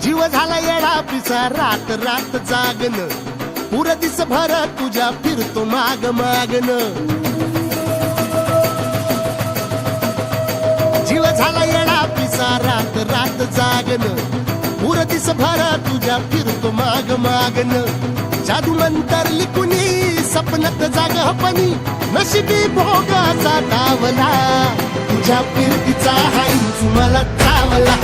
जीव झाला येडा पिसा रात रात जागन पुर दिस भर तुझ्या फिरतो माग मागन जीव झाला येडा पिसा रात रात जागन पुर दिस भर तुझ्या फिरतो माग मागन जादू नंतर लिकुनी सपनात जाग हपनी नशिबी भोगाचा डावला तुझ्या फिरतीचा हाईच मला चावला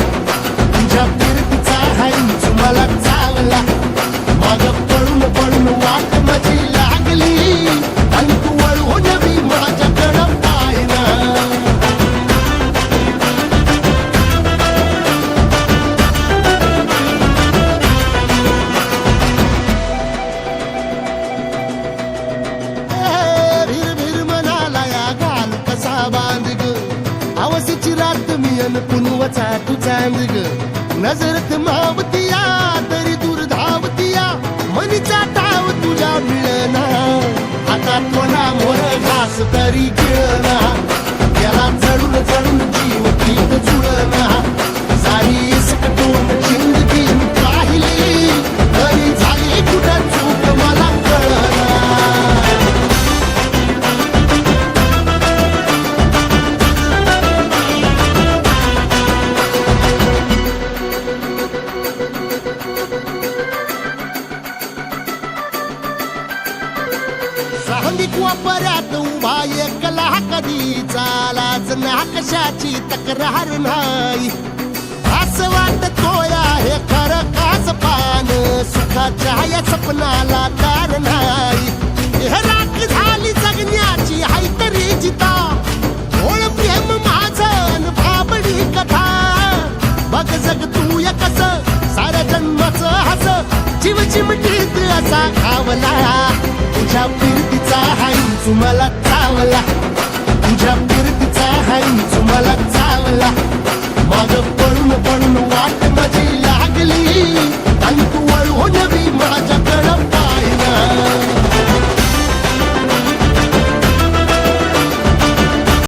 तुझ्या फिरतीचा हाईच मला चावला माग पळून पळून वाट माझी लागली आणि तू वळून मी माझ्याकडं पाहिना भीर भीर मनाला या घाल कसा बांध ग आवसीची रात मी अन पुनवचा तू चांद ग नजरत मावतिया तरी दूर धावतिया मनीचा टाव तुझ्या मिळना आता तोंडा मोर घास तरी गिळना त्याला चढून चढून जीव गीत जुळना सारी इसकटून जिंदगी पाहिली तरी झाली कुठं चूक मला कळना सांगिक वापऱ्यात उभा एकला कधी चालाच ना कशाची तक्रार नाही असं वाटतोय हे खरं काच पान सुखाच्या या सपनाला तार नाही हे राख झाली जगण्याची हाय तरी जिता ओळ प्रेम माझं भाबडी कथा बघ जग तू या कस साऱ्या जन्माचं हस जीव चिमटीत असा खावला तुझ्या फिरतीचा हाईच मला चावला तुझ्या फिरतीचा हाईच मला चावला माग पळून पळून वाट माझी लागली